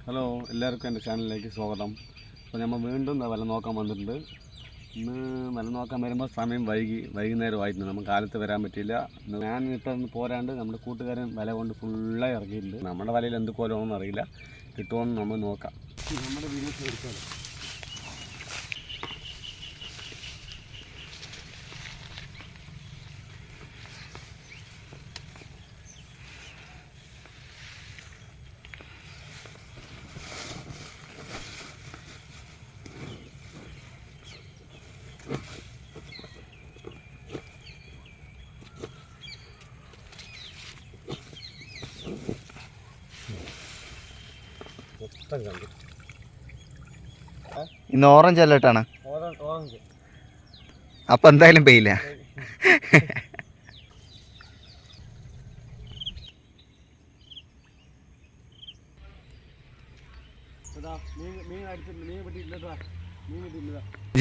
Hello, എല്ലാവർക്കും എൻ്റെ ചാനലിലേക്ക് സ്വാഗതം. അപ്പോൾ നമ്മൾ വീണ്ടും വില നോക്കാൻ വന്നിട്ടുണ്ട്. ഇന്ന് വില നോക്കാൻ വരുമ്പോൾ സമയം വൈകുന്നേരമായിട്ടുണ്ട്. നമുക്ക് കാലത്ത് വരാൻ പറ്റിയില്ല. ഞാൻ ഇപ്പം പോരാണ്ട് നമ്മുടെ കൂട്ടുകാരൻ വില കൊണ്ട് ഫുള്ളായി ഇറക്കിയിട്ടുണ്ട്. നമ്മുടെ വലയിൽ എന്ത് കോലമാണെന്ന് അറിയില്ല, കിട്ടുമെന്ന് നമ്മൾ നോക്കാം. നമ്മുടെ വീഡിയോസ് എടുക്കാം. ഇന്ന് ഓറഞ്ച് അലേർട്ടാണ്. അപ്പം എന്തായാലും പെയ്യില്ല.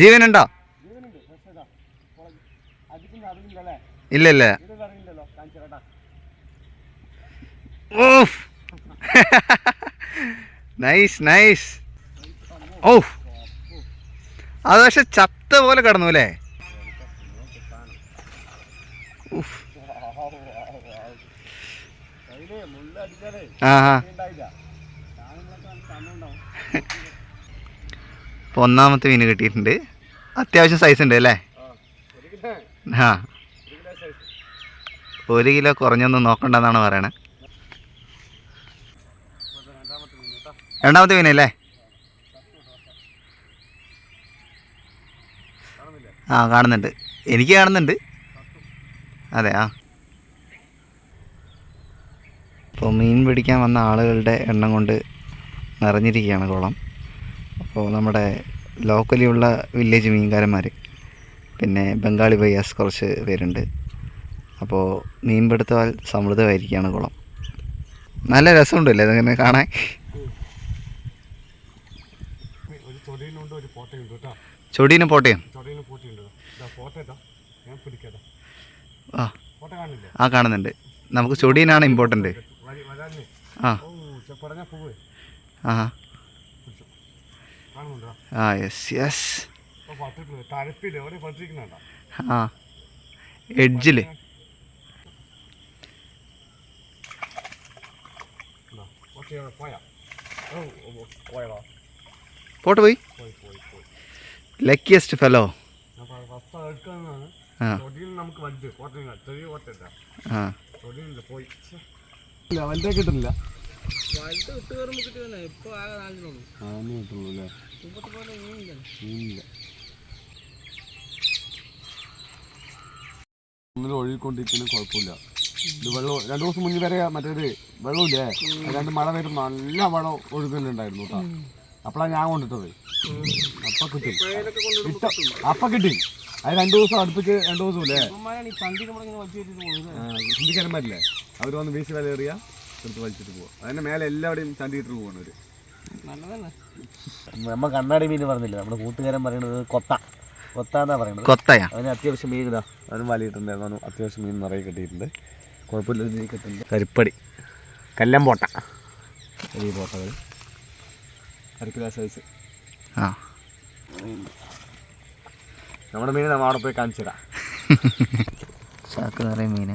ജീവനുണ്ടോ? ഇല്ല ഇല്ല. Of, nice nice. ഓ, അത് പക്ഷെ ചത്ത പോലെ കിടന്നു അല്ലേ? ഇപ്പോൾ ഒന്നാമത്തെ മീൻ കിട്ടിയിട്ടുണ്ട്. അത്യാവശ്യം സൈസ് ഉണ്ട് അല്ലേ? ആ, 1 കിലോ കുറഞ്ഞൊന്നും നോക്കണ്ടെന്നാണ് പറയണേ. രണ്ടാമത്തെ മീനല്ലേ? ആ, കാണുന്നുണ്ട്, എനിക്ക് കാണുന്നുണ്ട്. അതെ. ആ, അപ്പോൾ മീൻ പിടിക്കാൻ വന്ന ആളുകളുടെ എണ്ണം കൊണ്ട് നിറഞ്ഞിരിക്കുകയാണ് കുളം. അപ്പോൾ നമ്മുടെ ലോക്കലിയുള്ള വില്ലേജ് മീൻകാരന്മാർ, പിന്നെ ബംഗാളി ബയ്യാസ് കുറച്ച് പേരുണ്ട്. അപ്പോൾ മീൻ പിടുത്തവാൽ സമൃദ്ധമായിരിക്കുകയാണ് കുളം. നല്ല രസമുണ്ടല്ലേ ഇതിങ്ങനെ കാണാൻ? ചൊടീനും പോട്ടയും. ആ, കാണുന്നുണ്ട്. നമുക്ക് ചൊടീനാണ് ഇമ്പോർട്ടൻ്റ്. ആ ആ ആ, യെസ് യെസ്. ആ, എഡ്ജിൽ. പോട്ട് പോയി. Luckiest fellow. കിട്ടുന്നില്ല. ഒന്നിലും ഒഴുകിക്കൊണ്ടിരിക്കുന്ന കുഴപ്പമില്ല. ഇത് വെള്ളം 2 ദിവസം മുന്നേ വരെ മറ്റേത് വെള്ളമില്ലേ, 2 മഴ വരും നല്ല വെള്ളം ഒഴുകുന്നുണ്ടായിരുന്നു കേട്ടോ. അപ്പോഴാണ് ഞാൻ കൊണ്ടിട്ടത്. അപ്പം കിട്ടി. അത് 2 ദിവസം അടുപ്പിച്ച് 2 ദിവസം ഇല്ലേ ഹിന്ദിക്കാരന്മാരില്ലേ, അവർ വന്ന് വീശി വില എറിയാ എടുത്ത് വലിച്ചിട്ട് പോവാം. അതിൻ്റെ മേലെ എല്ലാവരുടെയും ചണ്ടിയിട്ട് പോവാണ് അവർ. നമ്മ കണ്ണാടി മീൻ പറഞ്ഞില്ല, നമ്മുടെ കൂട്ടുകാരൻ പറയുന്നത് കൊത്താന്നാ പറയുന്നത്. കൊത്തയാ? അതിന് അത്യാവശ്യം മീൻ ഇതാ, അവനും വലിയിട്ടുണ്ടായിരുന്നു. അത്യാവശ്യം മീൻ നിറയെ കിട്ടിയിട്ടുണ്ട്. കുഴപ്പമില്ല, മീൻ കിട്ടുന്നുണ്ട്. കരിപ്പടി, കല്ലമ്പോട്ട, ഈ പോട്ടകൾ 1 കിലോ സൈസ്. ആ, നമ്മുടെ മീൻ നമ്മൾ അവിടെ പോയി കാണിച്ചു തരാം. ചാക്ക് നിറയെ മീന്.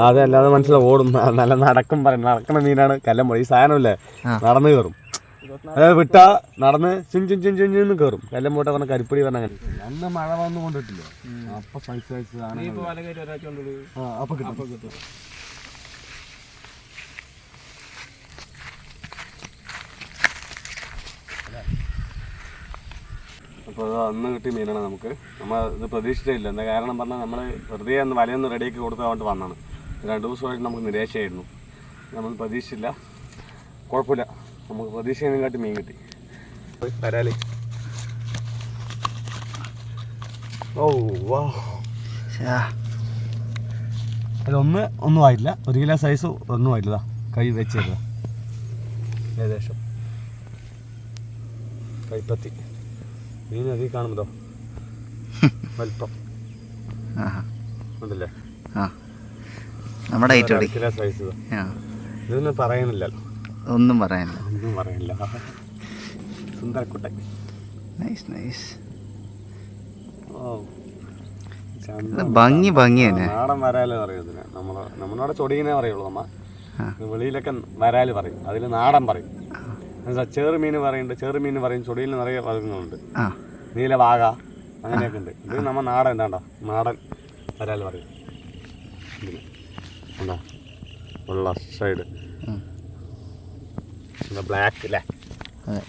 അതെ, അല്ലാതെ മനസ്സിലാവും ഓടും. നല്ല നടക്കുന്ന മീനാണ് കല്ലമ്പോഴ. ഈ സാധനമല്ലേ നടന്ന് കയറും. അതായത് വിട്ടാ നടന്ന് ചിഞ്ചിന്ന് കയറും. കല്ലമ്പോട്ട പറഞ്ഞ കരിപ്പടി പറഞ്ഞ അങ്ങനെ. അന്ന് മഴ വന്നു കൊണ്ടിട്ടില്ല, അപ്പൊ സൈസ് അപ്പൊ കിട്ടും. അപ്പോൾ അന്ന് കിട്ടിയ മീനാണ് നമുക്ക്. നമ്മൾ ഇത് പ്രതീക്ഷിച്ചില്ല. എന്താ കാരണം പറഞ്ഞാൽ നമ്മൾ വെറുതെ ഒന്ന് വലയൊന്ന് റെഡിയാക്കി കൊടുത്തുകൊണ്ട് വന്നതാണ്. 2 ദിവസമായിട്ട് നമുക്ക് നിരാശയായിരുന്നു. നമ്മൾ പ്രതീക്ഷിച്ചില്ല. കുഴപ്പമില്ല, നമുക്ക് പ്രതീക്ഷിച്ചതിനെക്കാട്ടി മീൻ കിട്ടി. വരാലേ. ഓ വാ, ഒന്നും ആയിട്ടില്ല. 1 കിലോ സൈസ് ഒന്നും ആയിട്ടില്ല. കൈ വെച്ചേക്കുക ഏകദേശം കൈപ്പത്തി മീൻ അതിൽ കാണുന്നതോ വലിപ്പം ഉണ്ടല്ലേ. നമ്മുടെ ഐറ്റം അര കിലോ സൈസ്. ആ ഇതൊന്നും പറയുന്നില്ലല്ലോ, ഒന്നും പറയാനില്ല. ഒന്നും പറയില്ല. സുന്ദരക്കുട്ടൻ. Nice nice. ഓ ഭംഗി തന്നെ. നാടൻ വരാല് പറയും ഇതിന്. നമ്മളവിടെ ചൊടിയനെ പറയുള്ളൂ. വെളിയിലൊക്കെ വരാല് പറയും, അതിൽ നാടൻ പറയും. ചെറുമീൻ പറയുന്നുണ്ട്, ചെറുമീൻ പറയും, ചൊടിയിൽ നിറയെ പറയുന്നുണ്ട്. നീലവാക അങ്ങനെയൊക്കെ ഉണ്ട്. ഇത് നമ്മൾ നാടൻ എന്താണ്ടോ നാടൻ വരാല് പറയും. ഇതിന് ഉണ്ടോ ഉള്ള സൈഡ് ബ്ലാക്ക് അല്ലേ? അതെ.